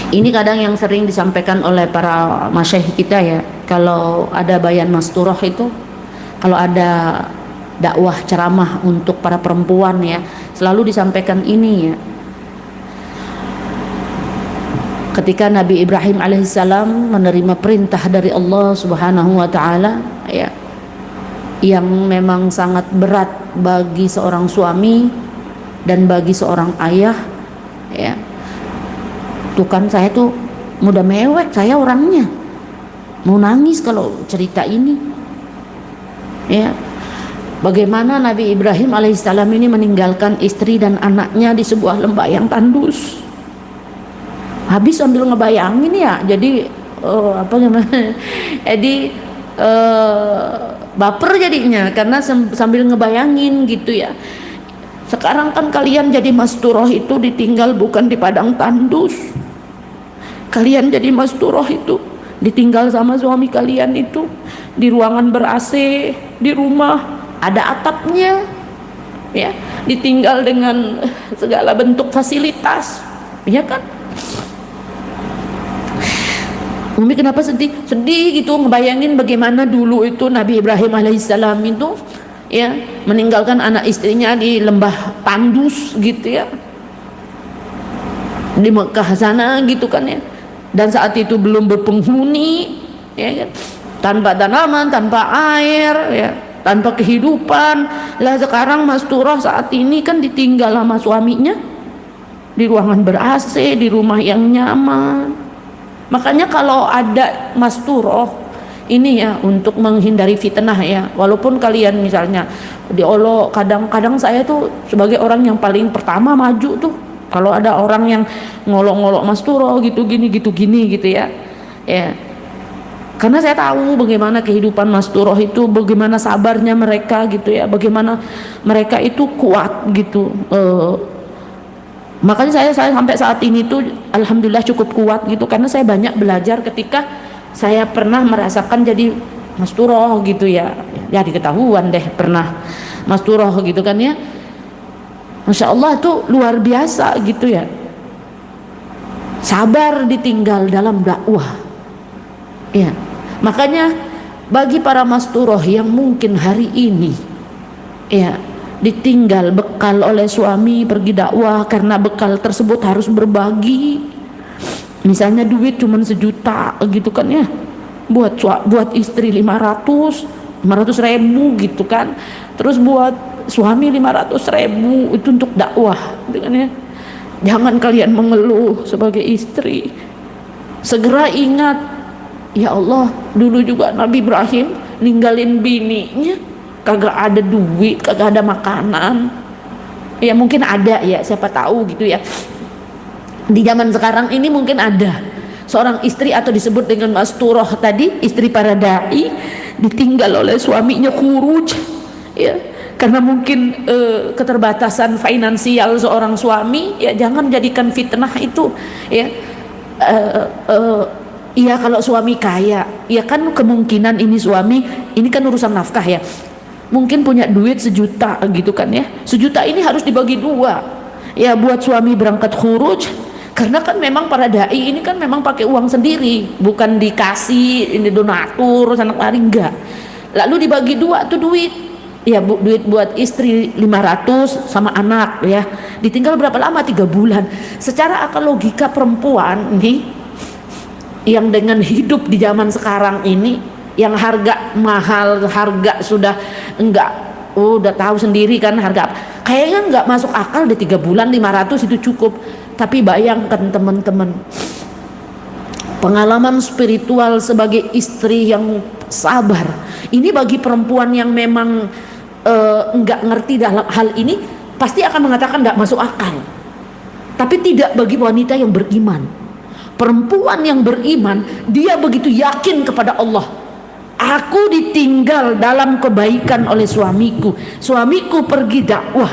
Ini kadang yang sering disampaikan oleh para masyaikh kita ya, kalau ada bayan masturah itu, kalau ada dakwah ceramah untuk para perempuan ya, selalu disampaikan ini ya. Ketika Nabi Ibrahim alaihissalam menerima perintah dari Allah Subhanahu wa taala ya, yang memang sangat berat bagi seorang suami dan bagi seorang ayah ya. Tuh kan, saya tuh mudah mewek, saya orangnya mau nangis kalau cerita ini ya. Bagaimana Nabi Ibrahim alaihissalam ini meninggalkan istri dan anaknya di sebuah lembah yang tandus. Habis sambil ngebayangin ya, jadi apa namanya, jadi baper jadinya karena sambil ngebayangin gitu ya. Sekarang kan kalian jadi masturoh itu ditinggal bukan di padang tandus, kalian jadi masturoh itu ditinggal sama suami kalian itu di ruangan ber-AC, di rumah ada atapnya ya, ditinggal dengan segala bentuk fasilitas ya kan. Umi kenapa sedih? Sedih gitu ngebayangin bagaimana dulu itu Nabi Ibrahim alaihissalam itu ya meninggalkan anak istrinya di lembah tandus gitu ya, di Mekah sana gitu kan ya, dan saat itu belum berpenghuni ya kan? Tanpa tanaman, tanpa air ya, tanpa kehidupan. Lah sekarang masturah saat ini kan ditinggal sama suaminya di ruangan ber-AC, di rumah yang nyaman. Makanya kalau ada masturah ini ya untuk menghindari fitnah ya, walaupun kalian misalnya diolok, kadang-kadang saya tuh sebagai orang yang paling pertama maju tuh kalau ada orang yang ngolok-ngolok masturah gitu gini gitu ya, ya karena saya tahu bagaimana kehidupan masturah itu, bagaimana sabarnya mereka gitu ya, bagaimana mereka itu kuat gitu. Makanya saya sampai saat ini tuh alhamdulillah cukup kuat gitu, karena saya banyak belajar ketika saya pernah merasakan jadi masturah gitu ya, ya diketahuan deh pernah masturah gitu kan ya. Masya Allah tuh luar biasa gitu ya, sabar ditinggal dalam dakwah ya. Makanya bagi para masturah yang mungkin hari ini ya ditinggal bekal oleh suami pergi dakwah, karena bekal tersebut harus berbagi, misalnya duit cuman 1 juta gitu kan ya, buat istri 500 ribu gitu kan, terus buat suami 500 ribu itu untuk dakwah gitu kan ya. Jangan kalian mengeluh sebagai istri, segera ingat ya Allah, dulu juga Nabi Ibrahim ninggalin bininya kagak ada duit, kagak ada makanan ya. Mungkin ada ya, siapa tahu gitu ya, di zaman sekarang ini mungkin ada seorang istri atau disebut dengan masturah tadi, istri para dai, ditinggal oleh suaminya khuruj ya, karena mungkin keterbatasan finansial seorang suami ya. Jangan jadikan fitnah itu ya. Iya, kalau suami kaya ya kan kemungkinan ini suami ini kan urusan nafkah ya, mungkin punya duit 1 juta gitu kan ya. 1 juta ini harus dibagi 2 ya, buat suami berangkat khuruj, karena kan memang para dai ini kan memang pakai uang sendiri, bukan dikasih ini donatur sanak lari, enggak. Lalu dibagi 2 tuh duit ya, duit buat istri 500 sama anak ya, ditinggal berapa lama? 3 bulan. Secara akal logika perempuan nih yang dengan hidup di zaman sekarang ini, yang harga mahal, harga sudah enggak, udah tahu sendiri kan harga, kayaknya enggak masuk akal di 3 bulan 500 itu cukup. Tapi bayangkan teman-teman, pengalaman spiritual sebagai istri yang sabar ini bagi perempuan yang memang enggak ngerti dalam hal ini pasti akan mengatakan enggak masuk akal. Tapi tidak bagi wanita yang beriman. Perempuan yang beriman, dia begitu yakin kepada Allah, aku ditinggal dalam kebaikan oleh suamiku. Suamiku pergi dakwah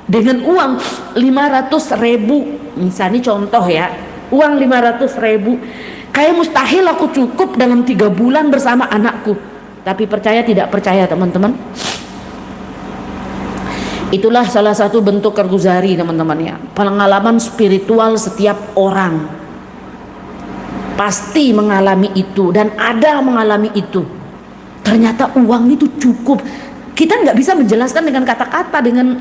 dengan uang 500 ribu misalnya, contoh ya, uang 500 ribu kayak mustahil aku cukup dalam 3 bulan bersama anakku. Tapi percaya tidak percaya teman-teman, itulah salah satu bentuk kerguzari teman-teman ya, pengalaman spiritual setiap orang pasti mengalami itu dan ada mengalami itu. Ternyata uang itu cukup. Kita nggak bisa menjelaskan dengan kata-kata, dengan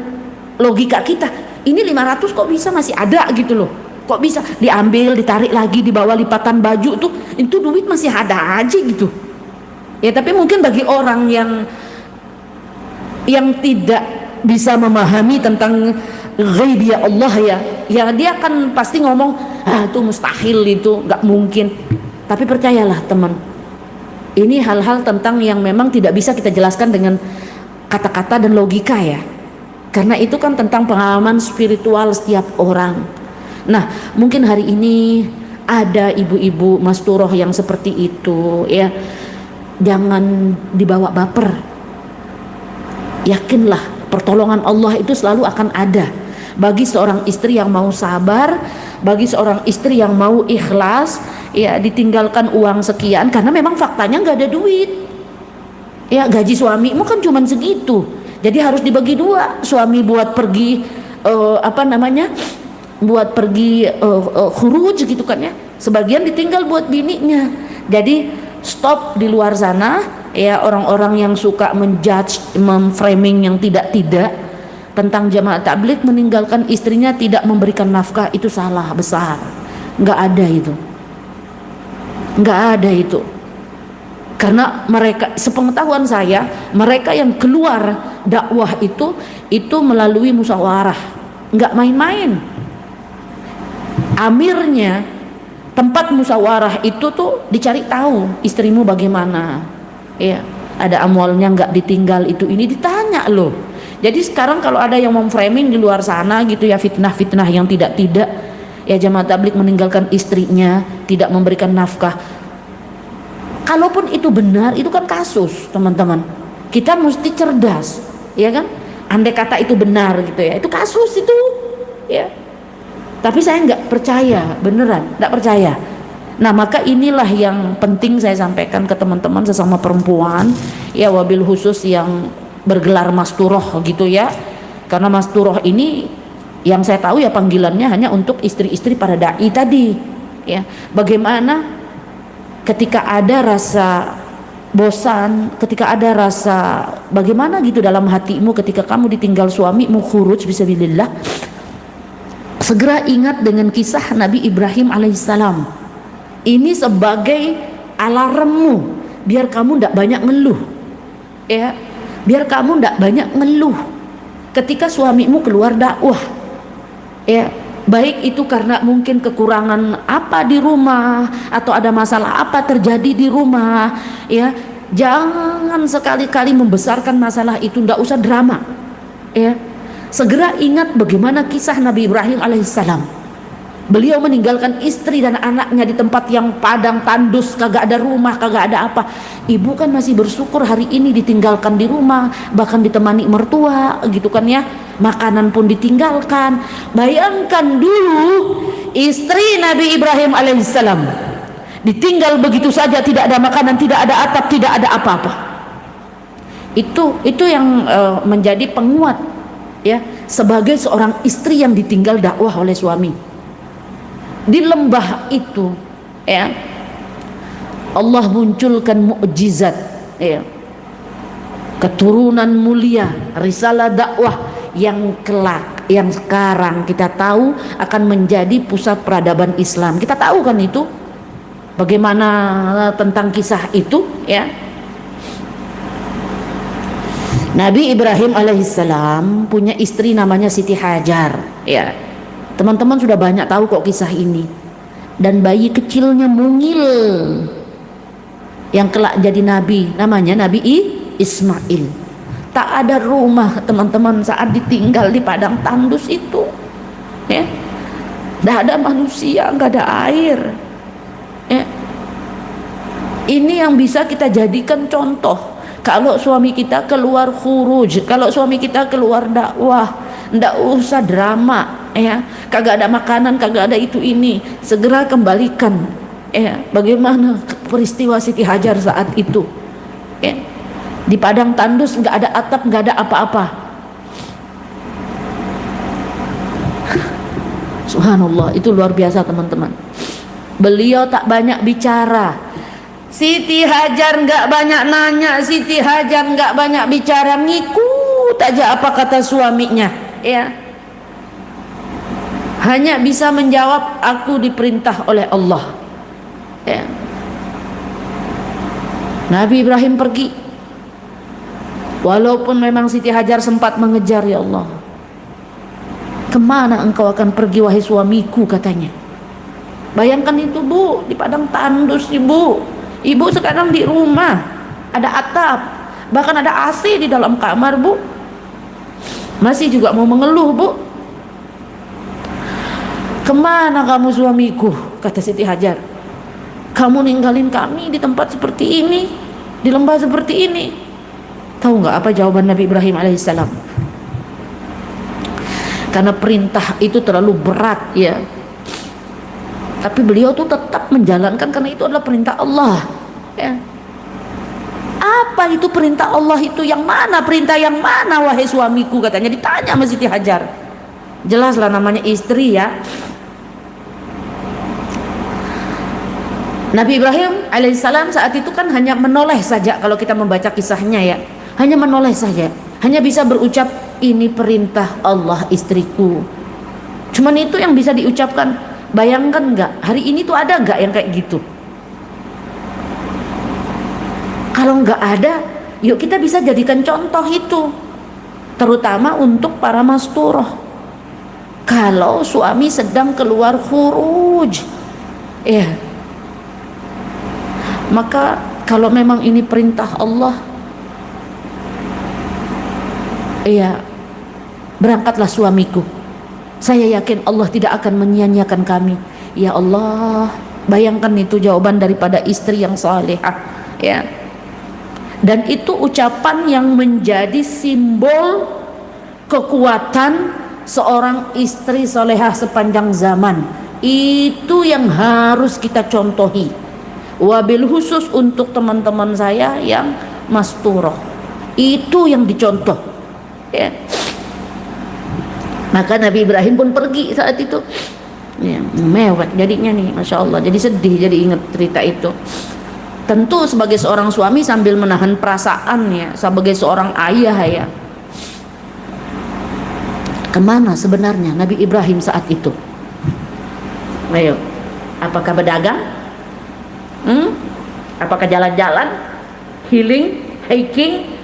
logika kita. Ini 500 kok bisa masih ada gitu loh. Kok bisa diambil, ditarik lagi di bawah lipatan baju tuh, itu duit masih ada aja gitu. Ya tapi mungkin bagi orang yang tidak bisa memahami tentang ghaibiyah Allah ya dia akan pasti ngomong, itu mustahil, itu nggak mungkin. Tapi percayalah teman, ini hal-hal tentang yang memang tidak bisa kita jelaskan dengan kata-kata dan logika ya, karena itu kan tentang pengalaman spiritual setiap orang. Nah mungkin hari ini ada ibu-ibu masturoh yang seperti itu ya, jangan dibawa baper. Yakinlah pertolongan Allah itu selalu akan ada bagi seorang istri yang mau sabar, bagi seorang istri yang mau ikhlas ya, ditinggalkan uang sekian karena memang faktanya nggak ada duit ya. Gaji suamimu kan cuma segitu, jadi harus dibagi dua. Suami buat pergi buat pergi khuruj gitu kan ya, sebagian ditinggal buat bininya. Jadi stop di luar sana ya, orang-orang yang suka menjudge, memframing yang tidak tentang jamaah tabligh meninggalkan istrinya tidak memberikan nafkah, itu salah besar. Nggak ada itu. Karena mereka, sepengetahuan saya, mereka yang keluar dakwah itu melalui musyawarah, nggak main-main. Amirnya tempat musyawarah itu tuh dicari tahu istrimu bagaimana ya, ada amwalnya nggak ditinggal, itu ini ditanya loh. Jadi sekarang kalau ada yang memframing di luar sana gitu ya, fitnah-fitnah yang tidak ya, jamaah tabligh meninggalkan istrinya, tidak memberikan nafkah. Kalaupun itu benar, itu kan kasus teman-teman, kita mesti cerdas ya kan. Andai kata itu benar gitu ya, itu kasus itu ya. Tapi saya nggak percaya, beneran nggak percaya. Nah maka inilah yang penting saya sampaikan ke teman-teman sesama perempuan ya, wabil khusus yang bergelar masturoh gitu ya. Karena masturoh ini yang saya tahu ya panggilannya hanya untuk istri-istri para dai tadi ya. Bagaimana ketika ada rasa bosan, ketika ada rasa bagaimana gitu dalam hatimu ketika kamu ditinggal suamimu khuruj fisabilillah, segera ingat dengan kisah Nabi Ibrahim alaihissalam. Ini sebagai alarmmu biar kamu tidak banyak ngeluh ya, biar kamu tidak banyak ngeluh ketika suamimu keluar dakwah ya, baik itu karena mungkin kekurangan apa di rumah atau ada masalah apa terjadi di rumah ya. Jangan sekali-kali membesarkan masalah itu, tidak usah drama ya. Segera ingat bagaimana kisah Nabi Ibrahim alaihissalam. Beliau meninggalkan istri dan anaknya di tempat yang padang tandus, kagak ada rumah, kagak ada apa. Ibu kan masih bersyukur hari ini ditinggalkan di rumah, bahkan ditemani mertua gitu kan ya. Makanan pun ditinggalkan. Bayangkan dulu istri Nabi Ibrahim alaihissalam ditinggal begitu saja, tidak ada makanan, tidak ada atap, tidak ada apa-apa. Itu yang menjadi penguat ya, sebagai seorang istri yang ditinggal dakwah oleh suami. Di lembah itu ya, Allah munculkan mukjizat ya, keturunan mulia, risalah dakwah yang kelak, yang sekarang kita tahu akan menjadi pusat peradaban Islam. Kita tahu kan itu bagaimana tentang kisah itu ya. Nabi Ibrahim alaihissalam punya istri namanya Siti Hajar ya. Teman-teman sudah banyak tahu kok kisah ini. Dan bayi kecilnya mungil yang kelak jadi nabi, namanya Nabi Ismail. Tak ada rumah teman-teman saat ditinggal di padang tandus itu ya. Tidak ada manusia, nggak ada air ya. Ini yang bisa kita jadikan contoh. Kalau suami kita keluar khuruj, kalau suami kita keluar dakwah, ndak usah drama ya, kagak ada makanan, kagak ada itu ini, segera kembalikan ya. Bagaimana peristiwa Siti Hajar saat itu ya, di padang tandus, nggak ada atap, nggak ada apa-apa. Subhanallah, itu luar biasa teman-teman. Beliau tak banyak bicara. Siti Hajar nggak banyak nanya, Siti Hajar nggak banyak bicara, ngikut aja apa kata suaminya, ya. Hanya bisa menjawab, aku diperintah oleh Allah, ya. Nabi Ibrahim pergi, walaupun memang Siti Hajar sempat mengejar, ya Allah, kemana engkau akan pergi wahai suamiku, katanya. Bayangkan itu, Bu, di padang tandus, ibu sekarang di rumah ada atap, bahkan ada AC di dalam kamar, Bu, masih juga mau mengeluh, Bu. Kemana kamu suamiku, kata Siti Hajar, kamu ninggalin kami di tempat seperti ini, di lembah seperti ini. Tahu nggak apa jawaban Nabi Ibrahim alaihissalam? Karena perintah itu terlalu berat, ya, tapi beliau tuh tetap menjalankan karena itu adalah perintah Allah, ya. Apa itu perintah Allah itu? Yang mana? Perintah yang mana wahai suamiku, katanya, ditanya sama Siti Hajar. Jelaslah namanya istri, ya. Nabi Ibrahim alaihissalam saat itu kan hanya menoleh saja, kalau kita membaca kisahnya, ya, hanya menoleh saja, hanya bisa berucap, ini perintah Allah istriku. Cuman itu yang bisa diucapkan. Bayangkan nggak, hari ini tuh ada nggak yang kayak gitu? Kalau nggak ada, yuk kita bisa jadikan contoh itu, terutama untuk para masturoh. Kalau suami sedang keluar khuruj, ya, maka kalau memang ini perintah Allah, ya, berangkatlah suamiku. Saya yakin Allah tidak akan menyia-nyiakan kami. Ya Allah, bayangkan itu jawaban daripada istri yang salehah, ya. Dan itu ucapan yang menjadi simbol kekuatan seorang istri salehah sepanjang zaman. Itu yang harus kita contohi. Wabil khusus untuk teman-teman saya yang masturoh, itu yang dicontoh, ya. Maka Nabi Ibrahim pun pergi saat itu, ya, mewek jadinya nih, Masya Allah. Jadi sedih, jadi ingat cerita itu. Tentu sebagai seorang suami sambil menahan perasaannya, sebagai seorang ayah, ya. Kemana sebenarnya Nabi Ibrahim saat itu? Ayo, apakah berdagang? Apakah jalan-jalan, healing, hiking,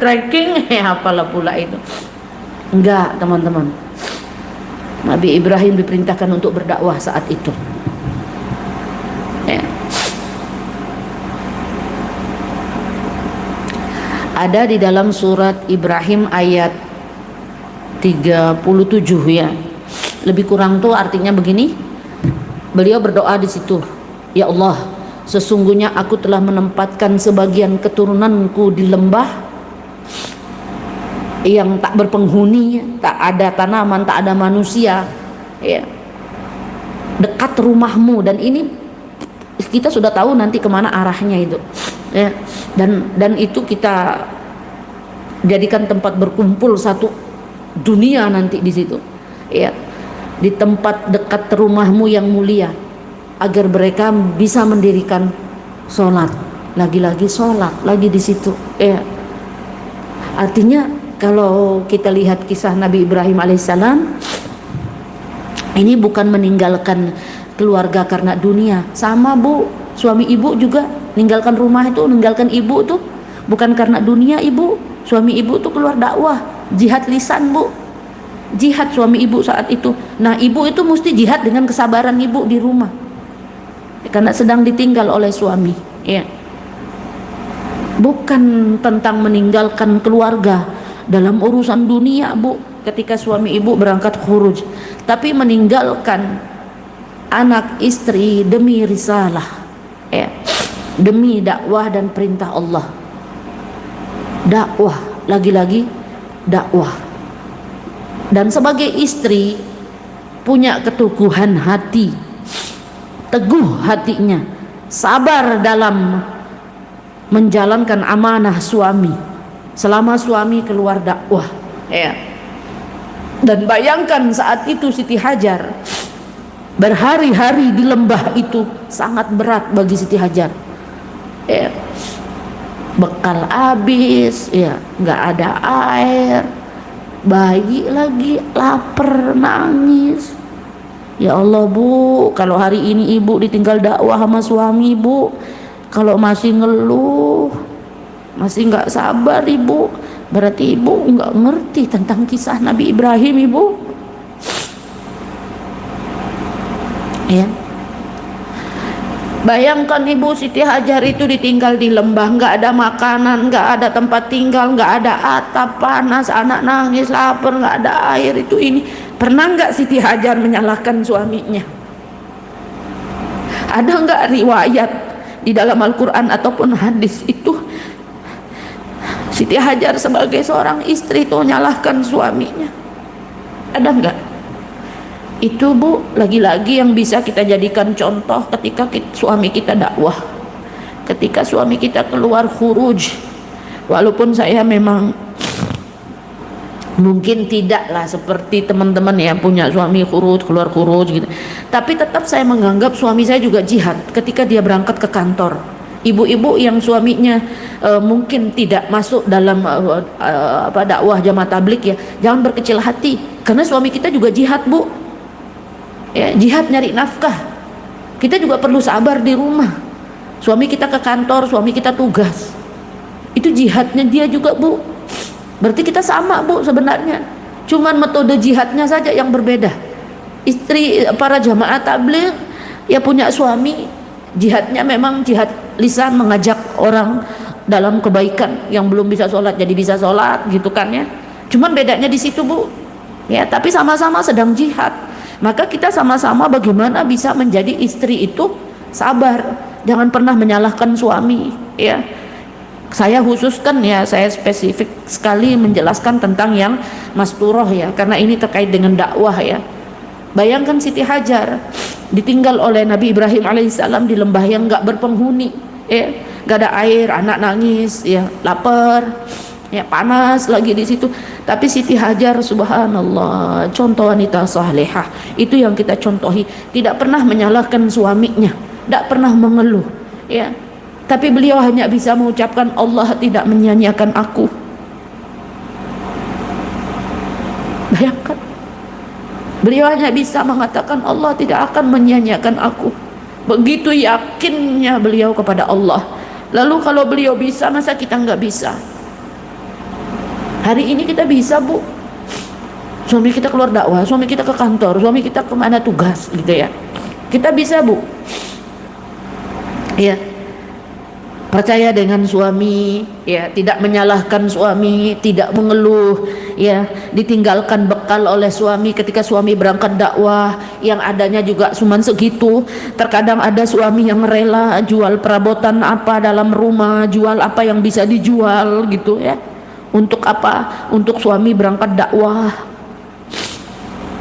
trekking, apalah pula itu? Enggak, teman-teman. Nabi Ibrahim diperintahkan untuk berdakwah saat itu, ya. Ada di dalam surat Ibrahim ayat 37, ya. Lebih kurang tuh artinya begini. Beliau berdoa di situ, ya Allah, sesungguhnya aku telah menempatkan sebagian keturunanku di lembah yang tak berpenghuni, tak ada tanaman, tak ada manusia, ya, dekat rumahmu. Dan ini kita sudah tahu nanti kemana arahnya itu, ya. Dan itu kita jadikan tempat berkumpul satu dunia nanti di situ, ya, di tempat dekat rumahmu yang mulia, agar mereka bisa mendirikan sholat, lagi-lagi sholat lagi di situ, ya. Artinya kalau kita lihat kisah Nabi Ibrahim alaihissalam, ini bukan meninggalkan keluarga karena dunia. Sama, Bu, suami ibu juga ninggalkan rumah itu, ninggalkan ibu tuh bukan karena dunia, ibu. Suami ibu tuh keluar dakwah, jihad lisan, Bu, jihad suami ibu saat itu. Nah, ibu itu mesti jihad dengan kesabaran ibu di rumah, karena sedang ditinggal oleh suami, ya. Bukan tentang meninggalkan keluarga dalam urusan dunia, Bu, ketika suami ibu berangkat khuruj, tapi meninggalkan anak istri demi risalah, ya, demi dakwah dan perintah Allah. Dakwah, lagi-lagi dakwah. Dan sebagai istri punya keteguhan hati, teguh hatinya, sabar dalam menjalankan amanah suami selama suami keluar dakwah, ya. Dan bayangkan saat itu Siti Hajar Berhari-hari di lembah itu sangat berat bagi Siti Hajar. Ya, bekal habis, ya, nggak ada air, bayi lagi lapar nangis. Ya Allah Bu, kalau hari ini ibu ditinggal dakwah sama suami Bu, kalau masih ngeluh, masih nggak sabar ibu, berarti ibu nggak ngerti tentang kisah Nabi Ibrahim ibu. Ya, bayangkan ibu, Siti Hajar itu ditinggal di lembah, nggak ada makanan, nggak ada tempat tinggal, nggak ada atap, panas, anak nangis, lapar, nggak ada air, itu ini. Pernah nggak Siti Hajar menyalahkan suaminya? Ada nggak riwayat di dalam Al-Quran ataupun hadis itu Siti Hajar sebagai seorang istri itu menyalahkan suaminya? Ada nggak? Itu Bu, lagi-lagi yang bisa kita jadikan contoh ketika suami kita dakwah, ketika suami kita keluar khuruj. Walaupun saya memang mungkin tidaklah seperti teman-teman ya punya suami khuruj, keluar khuruj gitu, tapi tetap saya menganggap suami saya juga jihad ketika dia berangkat ke kantor. Ibu-ibu yang suaminya mungkin tidak masuk dalam dakwah jamaah tabligh, ya jangan berkecil hati, karena suami kita juga jihad Bu. Ya, jihad nyari nafkah. Kita juga perlu sabar di rumah. Suami kita ke kantor, suami kita tugas, itu jihadnya dia juga Bu. Berarti kita sama Bu sebenarnya, cuman metode jihadnya saja yang berbeda. Istri para jamaah tabligh ya punya suami, jihadnya memang jihad lisan, mengajak orang dalam kebaikan, yang belum bisa sholat jadi bisa sholat gitu kan ya. Cuman bedanya di situ Bu. Ya, tapi sama-sama sedang jihad. Maka kita sama-sama bagaimana bisa menjadi istri itu sabar, jangan pernah menyalahkan suami. Ya, saya khususkan ya, saya spesifik sekali menjelaskan tentang yang masturoh ya, karena ini terkait dengan dakwah ya. Bayangkan Siti Hajar ditinggal oleh Nabi Ibrahim alaihissalam di lembah yang nggak berpenghuni, ya, nggak ada air, anak nangis, ya, lapar, ya, panas lagi di situ. Tapi Siti Hajar subhanallah, contoh wanita salehah, itu yang kita contohi, tidak pernah menyalahkan suaminya, tidak pernah mengeluh, ya. Tapi beliau hanya bisa mengucapkan Allah tidak menyia-nyiakan aku. Bayangkan, beliau hanya bisa mengatakan Allah tidak akan menyia-nyiakan aku. Begitu yakinnya beliau kepada Allah. Lalu kalau beliau bisa, masa kita nggak bisa? Hari ini kita bisa Bu. Suami kita keluar dakwah, suami kita ke kantor, suami kita kemana tugas gitu ya, kita bisa Bu. Ya, percaya dengan suami, ya, tidak menyalahkan suami, tidak mengeluh, ya, ditinggalkan bekal oleh suami ketika suami berangkat dakwah, yang adanya juga cuman segitu. Terkadang ada suami yang rela jual perabotan apa dalam rumah, jual apa yang bisa dijual gitu ya. Untuk apa? Untuk suami berangkat dakwah.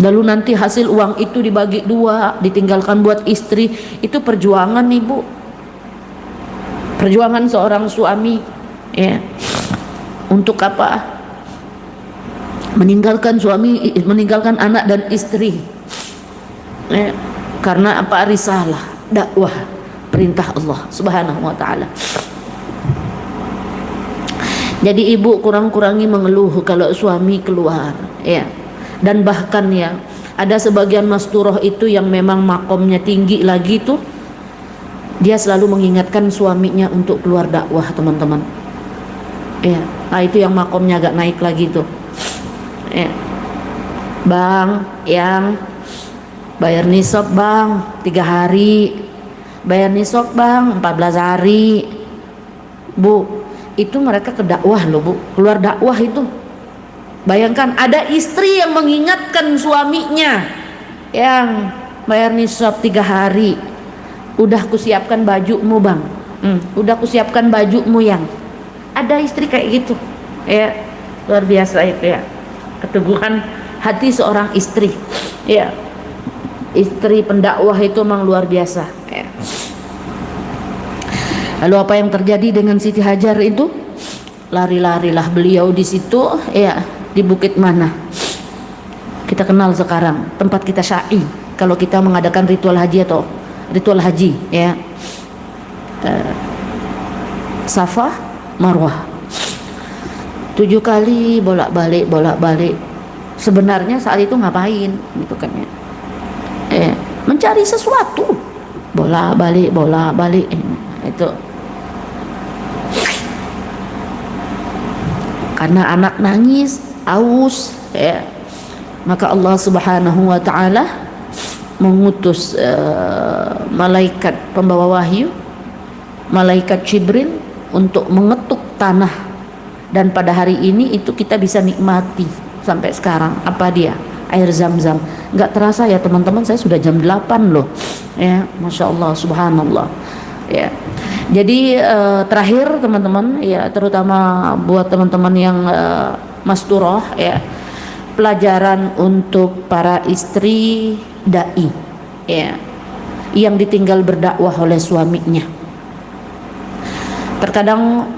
Lalu nanti hasil uang itu dibagi dua, ditinggalkan buat istri. Itu perjuangan nih Bu, perjuangan seorang suami ya. Untuk apa? Meninggalkan suami, meninggalkan anak dan istri ya. Karena apa? Risalah, dakwah, perintah Allah subhanahu wa ta'ala. Jadi ibu kurang-kurangi mengeluh kalau suami keluar ya. Dan bahkan ya, ada sebagian masturoh itu yang memang makomnya tinggi lagi tuh, dia selalu mengingatkan suaminya untuk keluar dakwah teman-teman ya. Nah itu yang makomnya agak naik lagi tuh ya. Bang, yang bayar nisab bang 3 hari, bayar nisab bang 14 hari Bu. Itu mereka ke dakwah loh Bu, keluar dakwah itu. Bayangkan ada istri yang mengingatkan suaminya, yang bayar nisab 3 hari, udah kusiapkan bajumu bang, udah kusiapkan bajumu yang. Ada istri kayak gitu ya, luar biasa itu ya, keteguhan hati seorang istri ya. Istri pendakwah itu memang luar biasa ya. Lalu apa yang terjadi dengan Siti Hajar itu? Lari-larilah beliau di situ ya, di bukit mana kita kenal sekarang, tempat kita syai kalau kita mengadakan ritual haji atau ritual haji ya, Safa Marwah 7 kali bolak-balik. Sebenarnya saat itu ngapain gitu kan ya, mencari sesuatu, bolak-balik itu karena anak nangis aus ya, maka Allah Subhanahu wa taala mengutus malaikat pembawa wahyu, malaikat Jibril, untuk mengetuk tanah. Dan pada hari ini itu kita bisa nikmati sampai sekarang. Apa dia? Air Zam-Zam. Nggak terasa ya teman-teman, saya sudah jam 8 loh ya, Masya Allah, Subhanallah ya. Jadi terakhir teman-teman ya, terutama buat teman-teman yang masturoh ya, pelajaran untuk para istri dai ya, yang ditinggal berdakwah oleh suaminya. Terkadang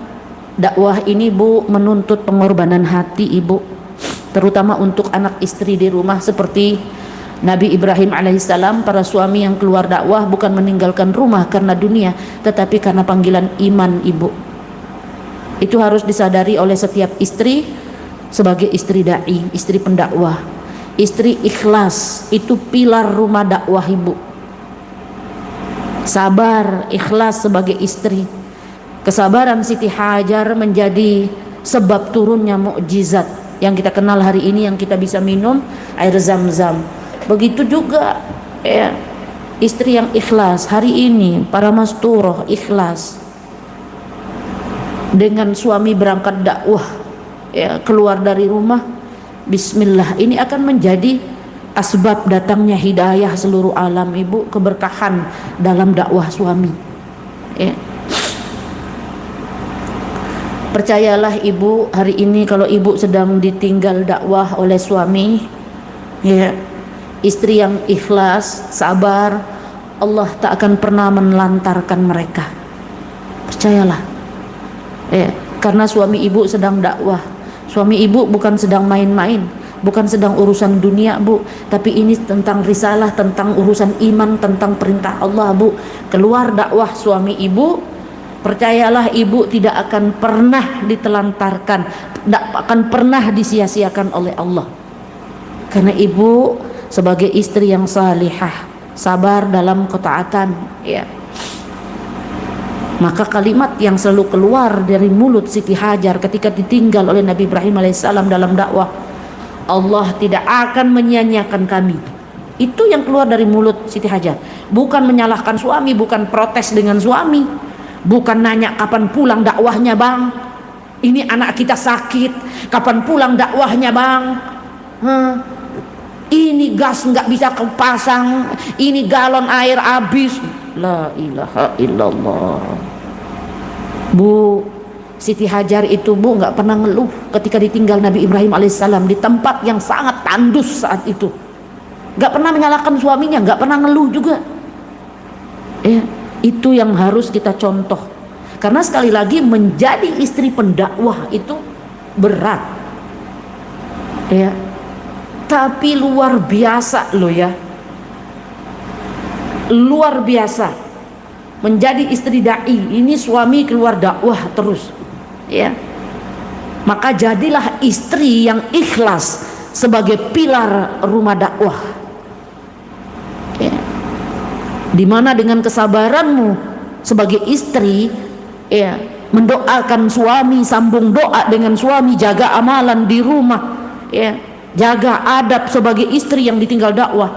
dakwah ini Bu menuntut pengorbanan hati Ibu, terutama untuk anak istri di rumah. Seperti Nabi Ibrahim alaihissalam, para suami yang keluar dakwah bukan meninggalkan rumah karena dunia, tetapi karena panggilan iman Ibu. Itu harus disadari oleh setiap istri sebagai istri dai, istri pendakwah. Istri ikhlas itu pilar rumah dakwah Ibu. Sabar, ikhlas sebagai istri. Kesabaran Siti Hajar menjadi sebab turunnya mukjizat yang kita kenal hari ini, yang kita bisa minum air Zam-Zam. Begitu juga ya, istri yang ikhlas hari ini, para masturoh ikhlas dengan suami berangkat dakwah ya, keluar dari rumah, bismillah, ini akan menjadi asbab datangnya hidayah seluruh alam Ibu, keberkahan dalam dakwah suami ya. Percayalah Ibu, hari ini kalau Ibu sedang ditinggal dakwah oleh suami ya, istri yang ikhlas, sabar, Allah tak akan pernah menelantarkan mereka. Percayalah ya, karena suami Ibu sedang dakwah. Suami Ibu bukan sedang main-main, bukan sedang urusan dunia Bu, tapi ini tentang risalah, tentang urusan iman, tentang perintah Allah Bu. Keluar dakwah suami Ibu, percayalah Ibu tidak akan pernah ditelantarkan, tidak akan pernah disia-siakan oleh Allah. Karena Ibu sebagai istri yang salihah, sabar dalam ketaatan ya, maka kalimat yang selalu keluar dari mulut Siti Hajar ketika ditinggal oleh Nabi Ibrahim alaihissalam dalam dakwah, Allah tidak akan menyia-nyiakan kami. Itu yang keluar dari mulut Siti Hajar. Bukan menyalahkan suami, bukan protes dengan suami, bukan nanya kapan pulang dakwahnya Bang, ini anak kita sakit, kapan pulang dakwahnya Bang, ini gas nggak bisa kepasang, ini galon air habis. La ilaha illallah. Bu, Siti Hajar itu Bu nggak pernah ngeluh ketika ditinggal Nabi Ibrahim alaihissalam di tempat yang sangat tandus saat itu. Nggak pernah menyalahkan suaminya, nggak pernah ngeluh juga ya. Itu yang harus kita contoh, karena sekali lagi menjadi istri pendakwah itu berat ya, tapi luar biasa loh ya, luar biasa menjadi istri dai ini. Suami keluar dakwah terus ya, maka jadilah istri yang ikhlas sebagai pilar rumah dakwah ya, dimana dengan kesabaranmu sebagai istri ya, mendoakan suami, sambung doa dengan suami, jaga amalan di rumah ya, jaga adab sebagai istri yang ditinggal dakwah,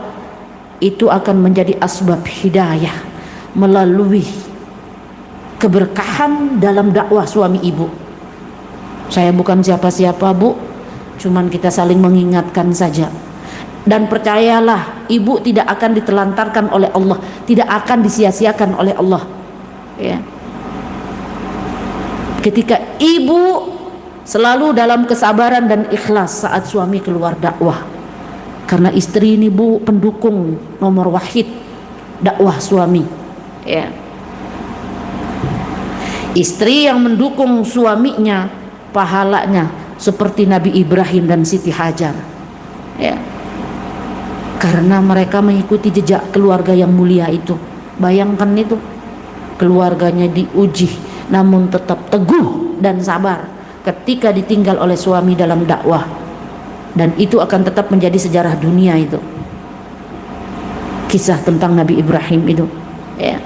itu akan menjadi asbab hidayah melalui keberkahan dalam dakwah suami Ibu. Saya bukan siapa-siapa Bu, cuman kita saling mengingatkan saja. Dan percayalah Ibu tidak akan ditelantarkan oleh Allah, tidak akan disia-siakan oleh Allah ya. Ketika Ibu selalu dalam kesabaran dan ikhlas saat suami keluar dakwah, karena istri ini Bu pendukung nomor wahid dakwah suami ya. Istri yang mendukung suaminya pahalanya seperti Nabi Ibrahim dan Siti Hajar ya. karena mereka mengikuti jejak keluarga yang mulia itu. Bayangkan itu, keluarganya diuji namun tetap teguh dan sabar ketika ditinggal oleh suami dalam dakwah, dan itu akan tetap menjadi sejarah dunia. Itu kisah tentang Nabi Ibrahim itu, ya.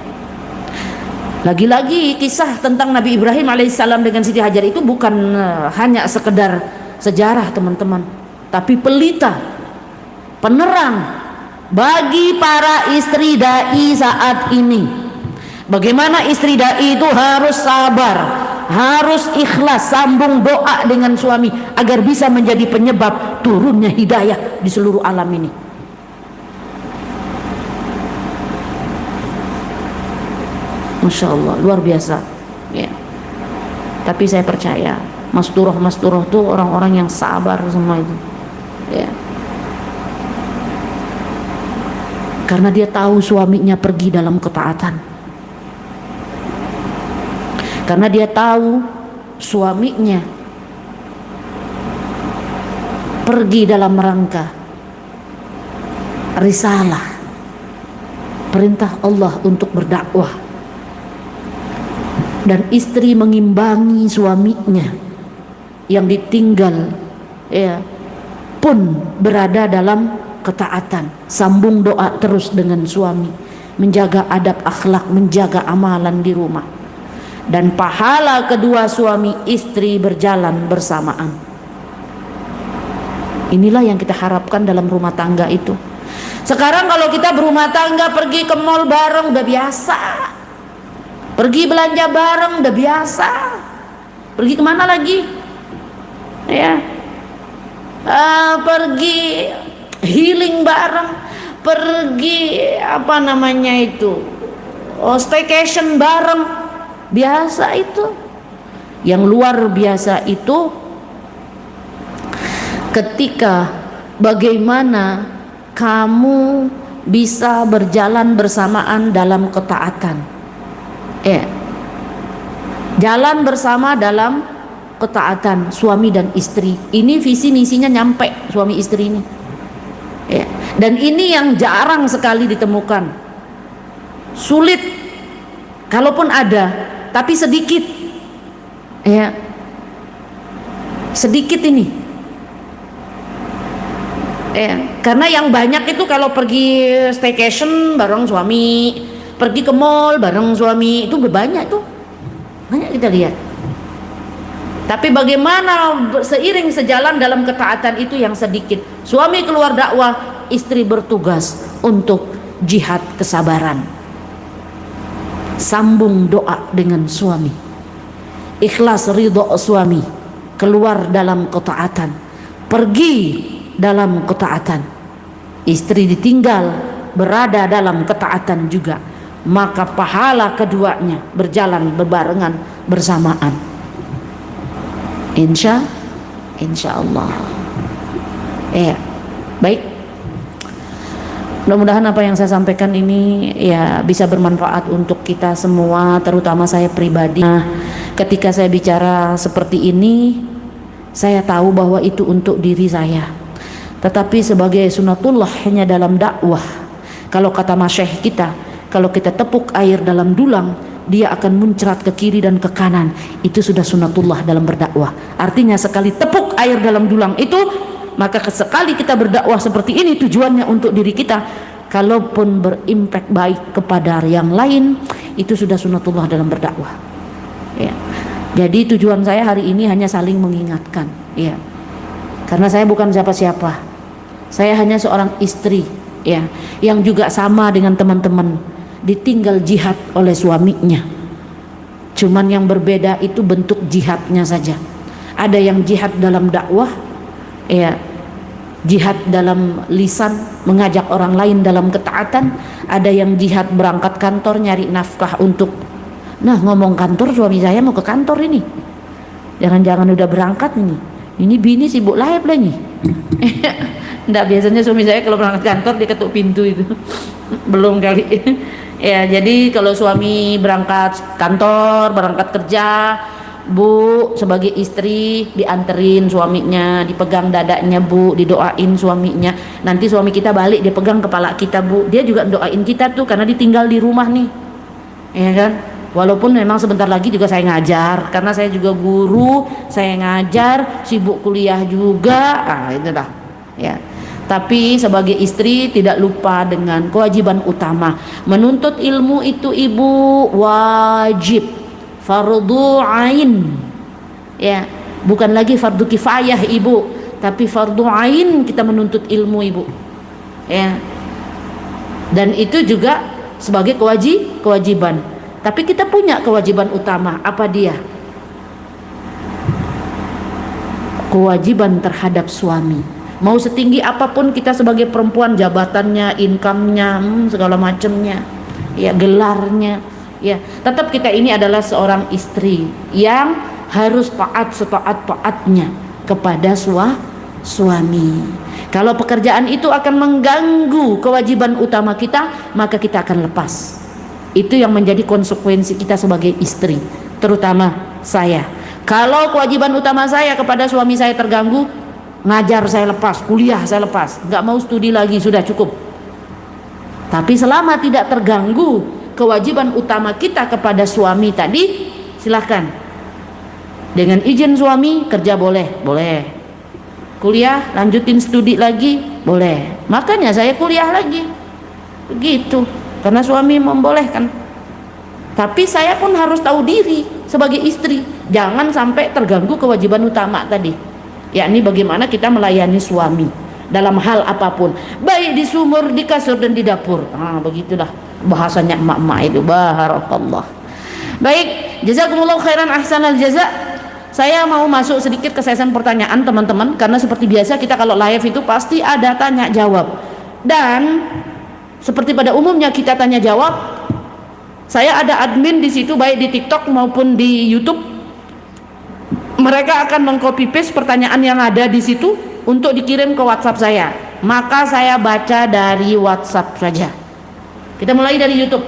Lagi-lagi kisah tentang Nabi Ibrahim alaihissalam dengan Siti Hajar itu bukan hanya sekedar sejarah teman-teman, tapi pelita, penerang bagi para istri dai saat ini. Bagaimana istri dai itu harus sabar, harus ikhlas, sambung doa dengan suami agar bisa menjadi penyebab turunnya hidayah di seluruh alam ini. Masya Allah, luar biasa, ya. Tapi saya percaya masturoh tuh orang-orang yang sabar semua itu, ya. Karena dia tahu suaminya pergi dalam ketaatan, karena dia tahu suaminya pergi dalam rangka risalah, perintah Allah untuk berdakwah. Dan istri mengimbangi suaminya yang ditinggal, ya, pun berada dalam ketaatan, sambung doa terus dengan suami, menjaga adab akhlak, menjaga amalan di rumah, dan pahala kedua suami istri berjalan bersamaan. Inilah yang kita harapkan dalam rumah tangga itu. Sekarang kalau kita berumah tangga pergi ke mall bareng udah biasa, pergi belanja bareng udah biasa, pergi kemana lagi, ya, pergi healing bareng, pergi apa namanya itu, staycation bareng, biasa itu. Yang luar biasa itu ketika bagaimana kamu bisa berjalan bersamaan dalam ketaatan, ya, jalan bersama dalam ketaatan suami dan istri. Ini visi misinya nyampe suami istri ini, ya. Dan ini yang jarang sekali ditemukan, sulit, kalaupun ada tapi sedikit, ya, sedikit ini, ya. Karena yang banyak itu kalau pergi staycation bareng suami, pergi ke mall bareng suami, itu banyak tuh, banyak kita lihat. Tapi bagaimana seiring sejalan dalam ketaatan itu yang sedikit. Suami keluar dakwah, istri bertugas untuk jihad kesabaran, sambung doa dengan suami, ikhlas ridho suami, keluar dalam ketaatan, pergi dalam ketaatan, istri ditinggal berada dalam ketaatan juga, maka pahala keduanya berjalan berbarengan bersamaan, insya Allah. Baik, mudah-mudahan apa yang saya sampaikan ini ya bisa bermanfaat untuk kita semua, terutama saya pribadi. Nah, ketika saya bicara seperti ini, saya tahu bahwa itu untuk diri saya, tetapi sebagai sunatullah hanya dalam dakwah. Kalau kata masyayikh kita, kalau kita tepuk air dalam dulang, dia akan muncrat ke kiri dan ke kanan. Itu sudah sunatullah dalam berdakwah. Artinya sekali tepuk air dalam dulang itu, maka sekali kita berdakwah seperti ini tujuannya untuk diri kita, kalaupun berimpact baik kepada yang lain, itu sudah sunatullah dalam berdakwah, ya. Jadi tujuan saya hari ini hanya saling mengingatkan, ya. Karena saya bukan siapa-siapa, saya hanya seorang istri, ya, yang juga sama dengan teman-teman, ditinggal jihad oleh suaminya. Cuman yang berbeda itu bentuk jihadnya saja. Ada yang jihad dalam dakwah, ya, jihad dalam lisan, mengajak orang lain dalam ketaatan. Ada yang jihad berangkat kantor nyari nafkah untuk, nah, ngomong kantor, suami saya mau ke kantor ini, jangan-jangan udah berangkat ini bini sibuk live lah nih. Nggak, biasanya suami saya kalau berangkat kantor dia ketuk pintu itu. Belum kali. Ya, jadi kalau suami berangkat kantor, berangkat kerja, Bu, sebagai istri dianterin suaminya, dipegang dadanya Bu, didoain suaminya. Nanti suami kita balik dia pegang kepala kita Bu, dia juga doain kita tuh karena ditinggal di rumah nih, ya kan. Walaupun memang sebentar lagi juga saya ngajar, karena saya juga guru, saya ngajar, sibuk kuliah juga, itu dah ya. Tapi sebagai istri tidak lupa dengan kewajiban utama. Menuntut ilmu itu ibu wajib, fardu ain. Ya, bukan lagi fardu kifayah ibu, tapi fardu ain kita menuntut ilmu ibu. Ya. Dan itu juga sebagai kewajiban. Tapi kita punya kewajiban utama, apa dia? Kewajiban terhadap suami. Mau setinggi apapun kita sebagai perempuan, jabatannya, income-nya, segala macamnya, ya gelarnya, ya tetap kita ini adalah seorang istri yang harus taat setaat-taatnya kepada suami. Kalau pekerjaan itu akan mengganggu kewajiban utama kita, maka kita akan lepas. Itu yang menjadi konsekuensi kita sebagai istri, terutama saya. Kalau kewajiban utama saya kepada suami saya terganggu, ngajar saya lepas, kuliah saya lepas, nggak mau studi lagi, sudah cukup. Tapi selama tidak terganggu kewajiban utama kita kepada suami tadi, silahkan. Dengan izin suami kerja boleh, kuliah lanjutin studi lagi boleh. Makanya saya kuliah lagi, begitu, karena suami membolehkan. Tapi saya pun harus tahu diri sebagai istri, jangan sampai terganggu kewajiban utama tadi, yakni bagaimana kita melayani suami dalam hal apapun, baik di sumur, di kasur, dan di dapur. Begitulah bahasanya emak-emak itu. Barakallah. Baik, jazakumullah khairan ahsanal jaza. Saya mau masuk sedikit ke sesi pertanyaan teman-teman, karena seperti biasa kita kalau live itu pasti ada tanya jawab, dan seperti pada umumnya kita tanya jawab, saya ada admin di situ baik di TikTok maupun di YouTube. Mereka akan mengcopy paste pertanyaan yang ada di situ untuk dikirim ke WhatsApp saya. Maka saya baca dari WhatsApp saja. Kita mulai dari YouTube.